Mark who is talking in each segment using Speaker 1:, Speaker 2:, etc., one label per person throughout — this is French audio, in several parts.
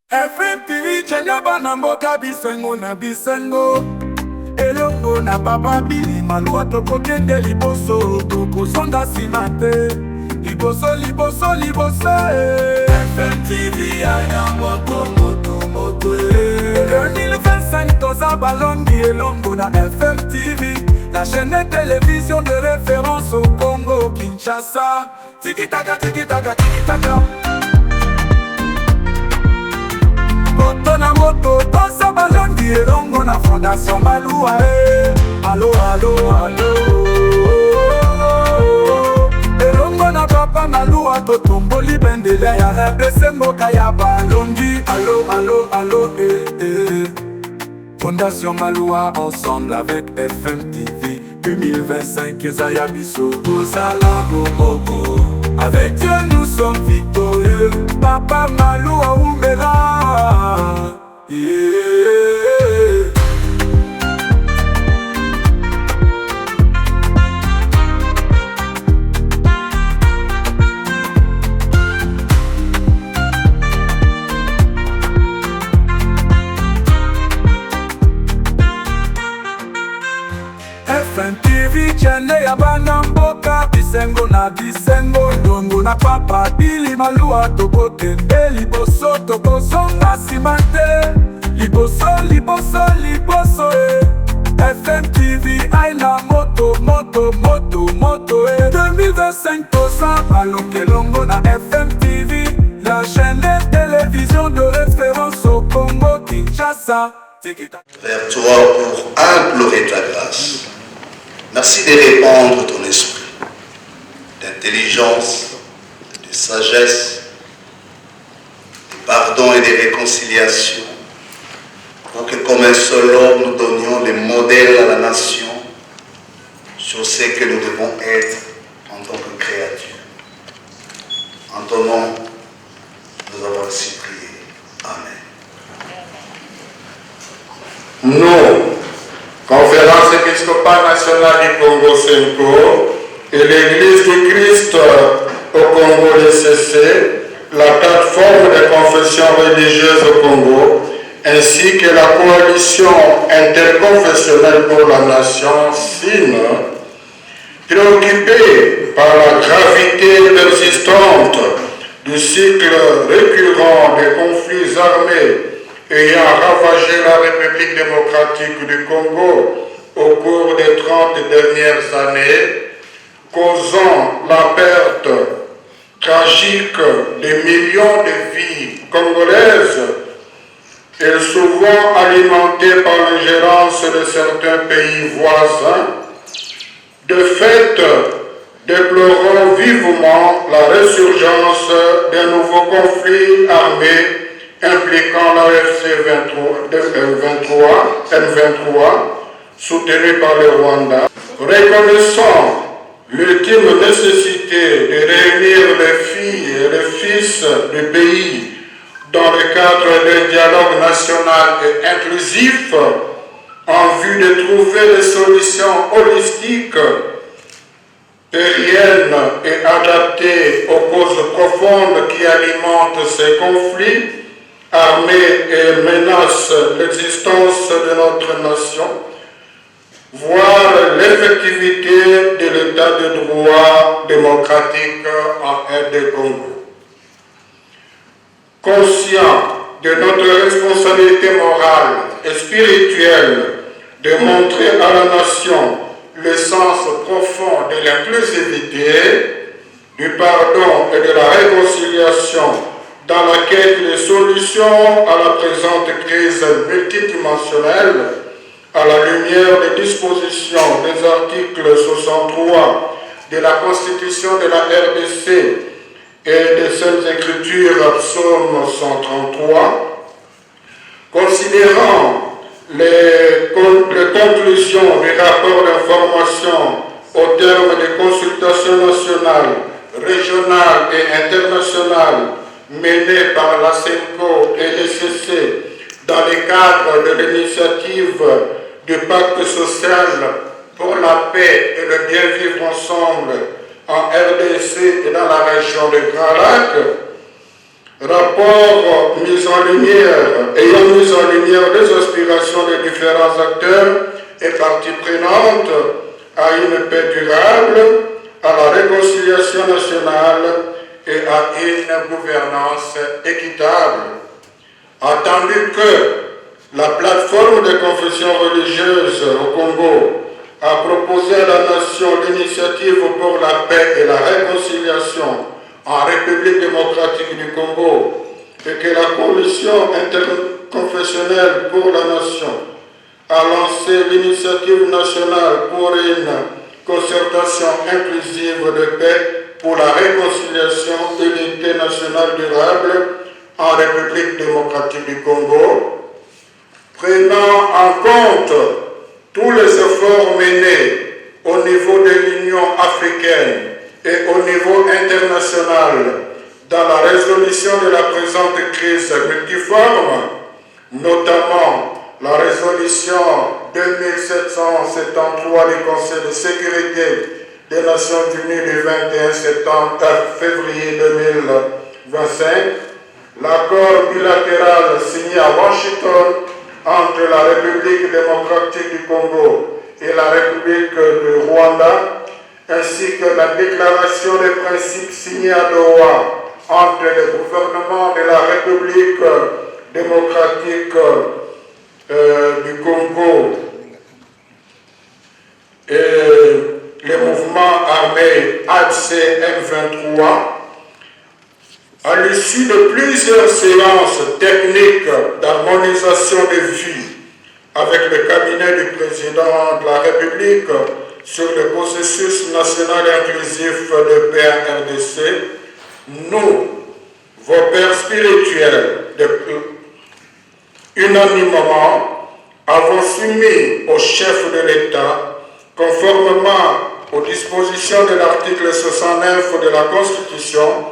Speaker 1: FMTV chenya bana mboka bisengo na bisengo elongo na papa bili malwa tokokende liboso tokozonga nsima te liboso liboso liboso FMTV aya moto 2025 toza balongi elongo na FMTV, la chaîne de télévision de référence au Congo Kinshasa. Tiki taka tiki taka tiki taka. Moto na moto toza balongi elongo na Fondation Malua. Allo allo allo. Elongo na papa Malua totomboli bendele ya RDC mboka ya balongi. Allo allo allo Fondation Malua ensemble avec FMTV 2025 Zaya Biso Ozala Gomogo. Avec Dieu nous sommes victorieux. Papa Malua Oumela FMTV chane ya bana mboka bisengo na bisengo ndongo na papa bili malua tokokende liboso tokozonga nsima te liboso liboso liboso FMTV aina moto moto moto moto 2025 toza balongelongo na FMTV, la chaîne de télévision de référence au Congo Kinshasa.
Speaker 2: Vers toi pour implorer ta grâce. Merci de répandre ton esprit d'intelligence, de sagesse, de pardon et de réconciliation, pour que comme un seul homme nous donnions les modèles à la nation sur ce que nous devons être en tant que créatures. En ton nom, nous avons ainsi prié. Amen.
Speaker 3: Nous, Conférence épiscopale nationale du Congo Senko et l'Église du Christ au Congo DCC, la plateforme des confessions religieuses au Congo, ainsi que la coalition interconfessionnelle pour la nation SIN, préoccupés par la gravité persistante du cycle récurrent des conflits armés ayant ravagé la République démocratique du Congo au cours des 30 dernières années, causant la perte tragique de millions de vies congolaises et souvent alimentée par l'ingérence de certains pays voisins. De fait, déplorons vivement la résurgence d'un nouveau conflit armé impliquant l'AFC M23, soutenu par le Rwanda. Reconnaissant l'ultime nécessité de réunir les filles et les fils du pays dans le cadre d'un dialogue national et inclusif en vue de trouver des solutions holistiques, pérennes et adaptées aux causes profondes qui alimentent ces conflits armés et menacent l'existence de notre nation, voire l'effectivité de l'état de droit démocratique en RD Congo. Conscient de notre responsabilité morale et spirituelle de montrer à la nation le sens profond de l'inclusivité, du pardon et de la réconciliation dans la quête de solutions à la présente crise multidimensionnelle, à la lumière des dispositions des articles 63 de la Constitution de la RDC et des Saintes Écritures, psaume 133, considérant les conclusions du rapport d'information au terme des consultations nationales, régionales et internationales menées par la CENCO et l'ECC dans le cadre de l'initiative du pacte social pour la paix et le bien vivre ensemble en RDC et dans la région de Grand Lac, Rapport ayant mis en lumière les aspirations des différents acteurs et parties prenantes à une paix durable, à la réconciliation nationale et à une gouvernance équitable. Attendu que la plateforme des confessions religieuses au Congo a proposé à la nation l'initiative pour la paix et la réconciliation en République démocratique du Congo et que la Commission interconfessionnelle pour la nation a lancé l'initiative nationale pour une concertation inclusive de paix pour la réconciliation et l'unité nationale durable en République démocratique du Congo, prenant en compte tous les efforts menés au niveau de l'Union africaine et au niveau international dans la résolution de la présente crise multiforme, notamment la résolution 2773 du Conseil de sécurité des Nations Unies du 21 février 2025, l'accord bilatéral signé à Washington entre la République démocratique du Congo et la République du Rwanda, ainsi que la déclaration des principes signée à Doha entre le gouvernement de la République démocratique du Congo et les mouvements armés AFC M23, à l'issue de plusieurs séances techniques d'harmonisation des vues avec le cabinet du président de la République sur le processus national inclusif de paix en RDC, nous, vos pères spirituels, unanimement, avons soumis au chef de l'État, conformément aux dispositions de l'article 69 de la Constitution,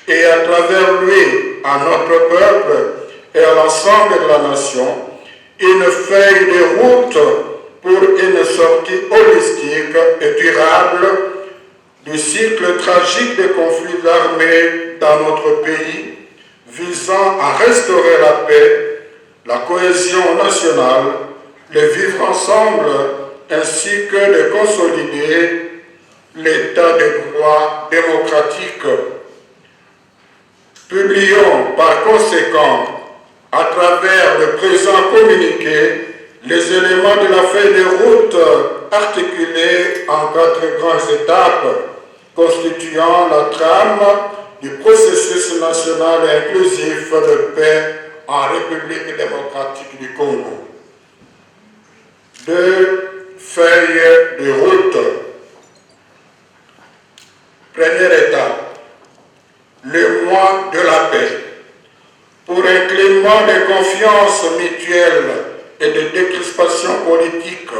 Speaker 3: et à travers lui à notre peuple et à l'ensemble de la nation, une feuille de route pour une sortie holistique et durable du cycle tragique des conflits armés dans notre pays, visant à restaurer la paix, la cohésion nationale, le vivre ensemble, ainsi que de consolider l'état de droit démocratique. Publions par conséquent, à travers le présent communiqué, les éléments de la feuille de route articulés en 4 grandes étapes, constituant la trame du processus national inclusif de paix en République démocratique du Congo. 2 feuilles de route. Première étape. Le mois de la paix, pour un climat de confiance mutuelle et de décrispation politique.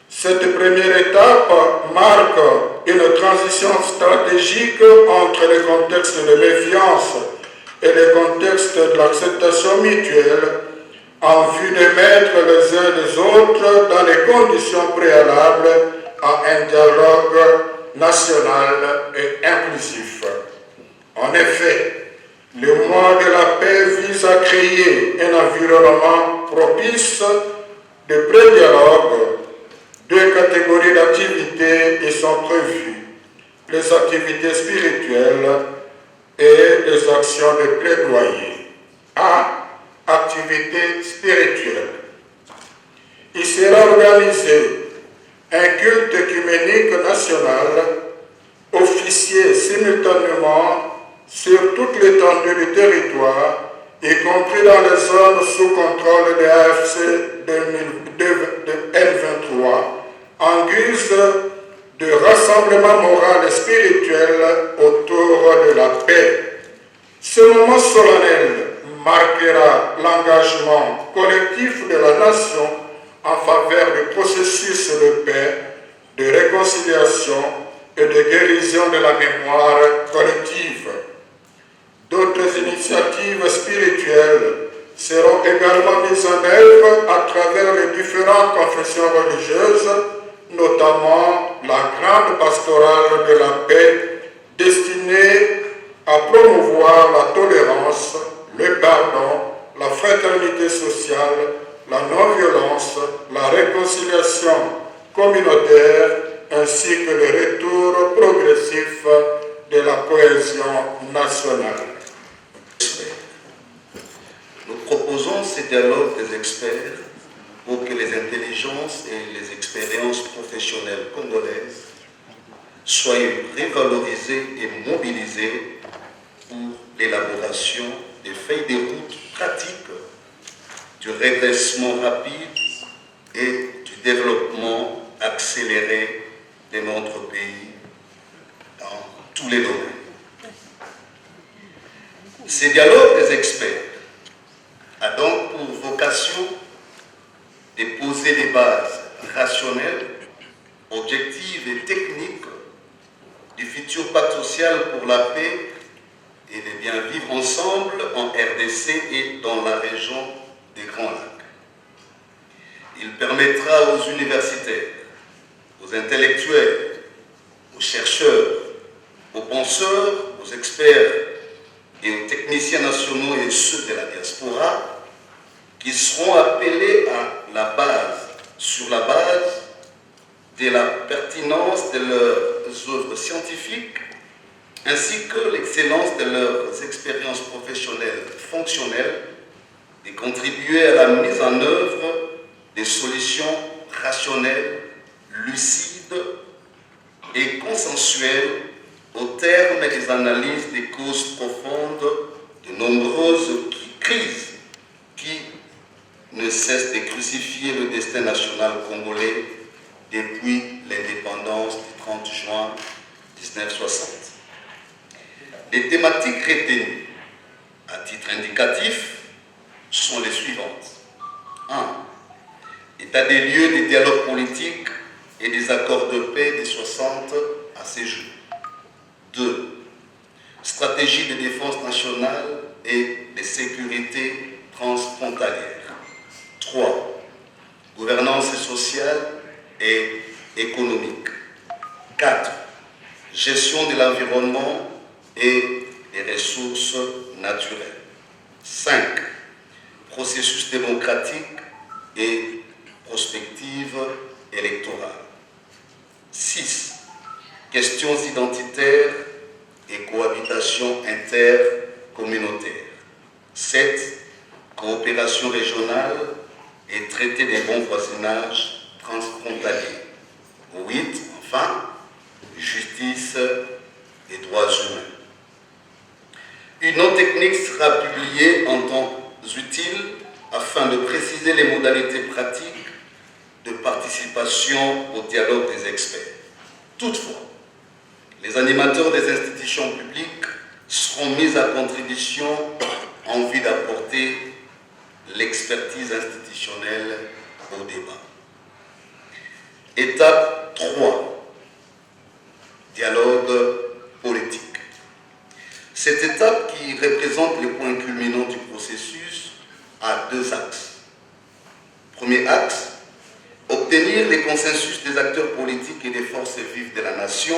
Speaker 3: Cette première étape marque une transition stratégique entre le contexte de méfiance et le contexte de l'acceptation mutuelle en vue de mettre les uns les autres dans les conditions préalables à un dialogue national et inclusif. En effet, le mois de la paix vise à créer un environnement propice de pré-dialogue. 2 catégories d'activités y sont prévues, les activités spirituelles et les actions de plaidoyer. A. Activité spirituelle. Il sera organisé un culte œcuménique national officié simultanément sur toute l'étendue du territoire, y compris dans les zones sous contrôle de AFC M23, en guise de rassemblement moral et spirituel autour de la paix. Ce moment solennel marquera l'engagement collectif de la nation en faveur du processus de paix, de réconciliation et de guérison de la mémoire collective. D'autres initiatives spirituelles seront également mises en œuvre à travers les différentes confessions religieuses, notamment la grande pastorale de la paix destinée à promouvoir la tolérance, le pardon, la fraternité sociale, la non-violence, la réconciliation communautaire ainsi que le retour progressif de la cohésion nationale.
Speaker 2: Nous proposons ces dialogues des experts pour que les intelligences et les expériences professionnelles congolaises soient révalorisées et mobilisées pour l'élaboration des feuilles de route pratiques du redressement rapide et du développement accéléré de notre pays dans tous les domaines. Ces dialogues des experts a donc pour vocation de poser les bases rationnelles, objectives et techniques du futur pacte social pour la paix et de bien vivre ensemble en RDC et dans la région des Grands Lacs. Il permettra aux universitaires, aux intellectuels, aux chercheurs, aux penseurs, aux experts et aux techniciens nationaux et ceux de la diaspora qui seront appelés à la base, sur la base de la pertinence de leurs œuvres scientifiques ainsi que l'excellence de leurs expériences professionnelles fonctionnelles et contribuer à la mise en œuvre des solutions rationnelles, lucides et consensuelles au terme des analyses des causes profondes de nombreuses crises qui ne cessent de crucifier le destin national congolais depuis l'indépendance du 30 juin 1960. Les thématiques retenues à titre indicatif sont les suivantes. 1. État des lieux des dialogues politiques et des accords de paix des 60 à ces jours. 2. Stratégie de défense nationale et de sécurité transfrontalière. 3. Gouvernance sociale et économique. 4. Gestion de l'environnement et des ressources naturelles. 5. Processus démocratique et prospective électorale. 6. Questions identitaires et cohabitation intercommunautaire. 7. Coopération régionale et traité des bons voisinages transfrontaliers. 8. Enfin, justice et droits humains. Une note technique sera publiée en temps utile afin de préciser les modalités pratiques de participation au dialogue des experts. Toutefois, les animateurs des institutions publiques seront mis à contribution en vue d'apporter l'expertise institutionnelle au débat. Étape 3. Dialogue politique. Cette étape qui représente le point culminant du processus a deux axes. Premier axe, obtenir les consensus des acteurs politiques et des forces vives de la nation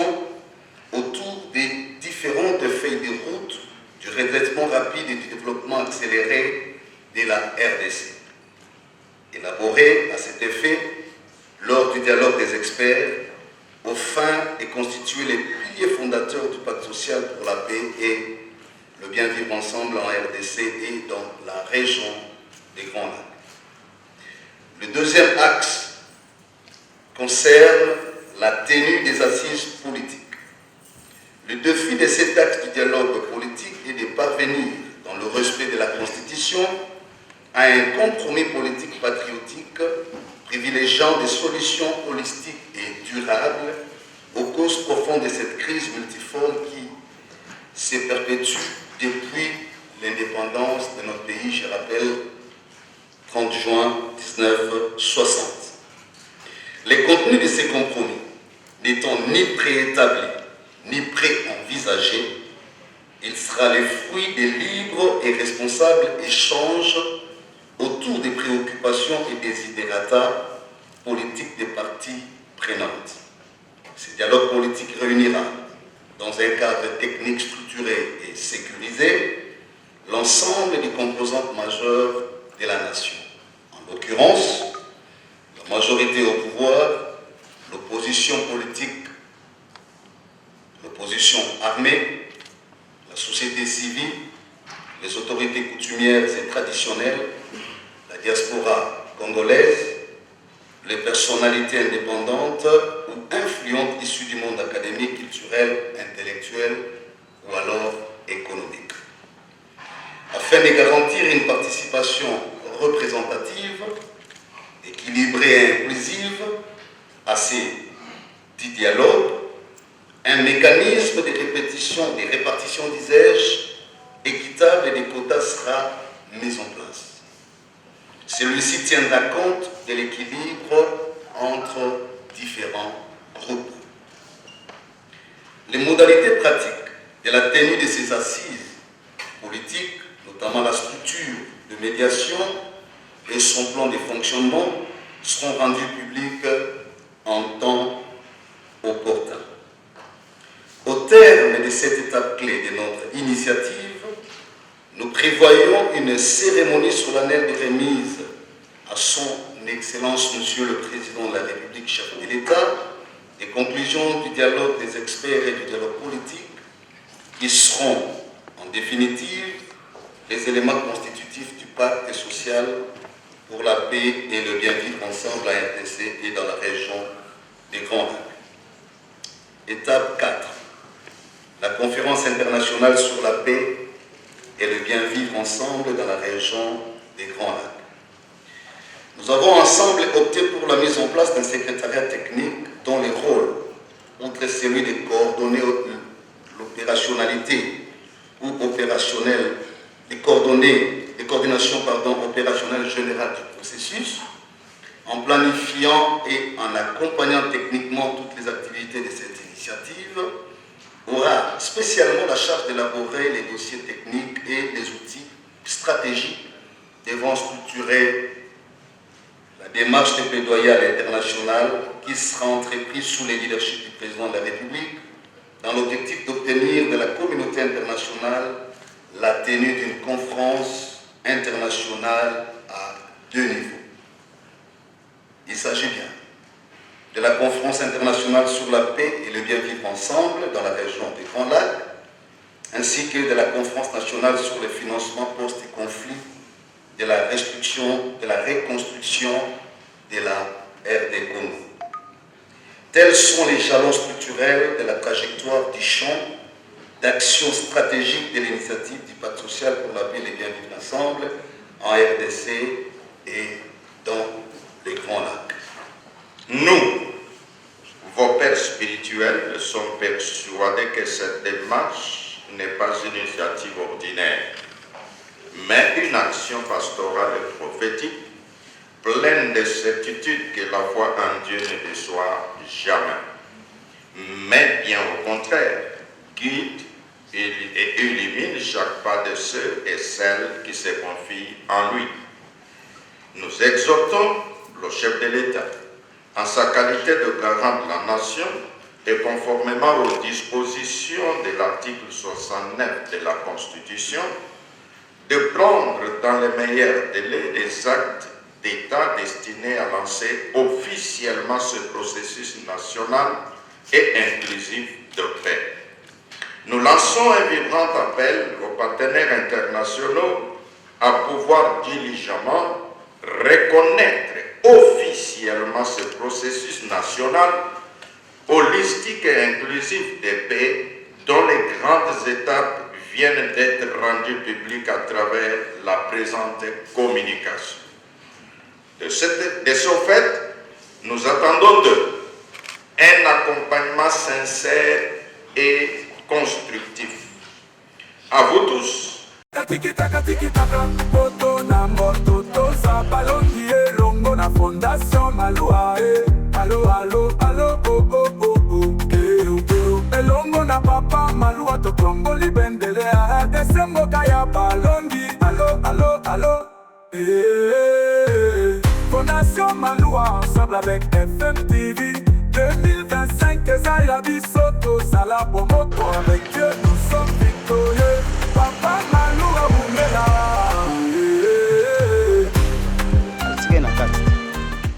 Speaker 2: autour des différentes feuilles de route du redressement rapide et du développement accéléré de la RDC. Élaboré à cet effet lors du dialogue des experts aux fins de constituer les piliers fondateurs du pacte social pour la paix et le bien vivre ensemble en RDC et dans la région des Grands Lacs. Le deuxième axe concerne la tenue des assises politiques. Le défi de cet axe du dialogue politique est de parvenir, dans le respect de la Constitution, à un compromis politique patriotique privilégiant des solutions holistiques et durables aux causes profondes de cette crise multiforme qui se perpétue depuis l'indépendance de notre pays, je rappelle, 30 juin 1960. Les contenus de ces compromis n'étant ni préétablis ni pré-envisagés, il sera le fruit des libres et responsables échanges autour des préoccupations et des idératas politiques des parties prenantes. Ce dialogue politique réunira dans un cadre technique structuré et sécurisé, l'ensemble des composantes majeures de la nation. En l'occurrence, la majorité au pouvoir, l'opposition politique, l'opposition armée, la société civile, les autorités coutumières et traditionnelles, la diaspora congolaise, les personnalités indépendantes ou influentes issues du monde académique, culturel, intellectuel ou alors économique. Afin de garantir une participation représentative, équilibrée et inclusive à ces dits dialogues, un mécanisme de répartition disais-je, équitable et des quotas sera mis en place. Celui-ci tiendra compte de l'équilibre entre différents groupes. Les modalités pratiques de la tenue de ces assises politiques, notamment la structure de médiation et son plan de fonctionnement, seront rendues publiques en temps opportun. Au terme de cette étape clé de notre initiative, nous prévoyons une cérémonie solennelle de remise à son Excellence Monsieur le Président de la République, chef de l'État, des conclusions du dialogue des experts et du dialogue politique, qui seront en définitive les éléments constitutifs du pacte social pour la paix et le bien-vivre ensemble à RDC et dans la région des Grands Lacs. Étape 4. La conférence internationale sur la paix et le bien-vivre ensemble dans la région des Grands Lacs. Nous avons ensemble opté pour la mise en place d'un secrétariat technique dont le rôle, outre celui de coordonner l'opérationnalité ou opérationnelle, de coordonner les coordinations opérationnelles générales du processus, en planifiant et en accompagnant techniquement toutes les activités de cette initiative, aura spécialement la charge d'élaborer les dossiers techniques et les outils stratégiques devant structurer la démarche de plaidoyer à l'international qui sera entreprise sous le leadership du président de la République dans l'objectif d'obtenir de la communauté internationale la tenue d'une conférence internationale à 2 niveaux. Il s'agit bien de la conférence internationale sur la paix et le bien-vivre ensemble dans la région des Grands Lacs, ainsi que de la conférence nationale sur le financement post-conflit, de la reconstruction de la RD Congo. Tels sont les jalons structurels de la trajectoire du champ d'action stratégique de l'initiative du pacte social pour la paix et le bien-vivre ensemble en RDC et dans les Grands Lacs.
Speaker 3: Nous, vos pères spirituels, sommes persuadés que cette démarche n'est pas une initiative ordinaire, mais une action pastorale et prophétique pleine de certitude que la foi en Dieu ne déçoit jamais, mais bien au contraire, guide et illumine chaque pas de ceux et celles qui se confient en lui. Nous exhortons le chef de l'État, en sa qualité de garant de la nation et conformément aux dispositions de l'article 69 de la Constitution, de prendre dans les meilleurs délais des actes d'État destinés à lancer officiellement ce processus national et inclusif de paix. Nous lançons un vibrant appel aux partenaires internationaux à pouvoir diligemment reconnaître officiellement ce processus national holistique et inclusif de paix dont les grandes étapes viennent d'être rendues publiques à travers la présente communication. De ce fait, nous attendons d'eux un accompagnement sincère et constructif. À vous tous.
Speaker 1: Na fondation Malua, allo, allo, allo, oh, oh, oh, oh, elongo na papa Malua to Congo libendele a desemboka ya balongi, allo, allo, allo, fondation Malua ensemble avec FM TV, 2025 eza ya biso tozala bomoko avec Dieu nous sommes victorieux papa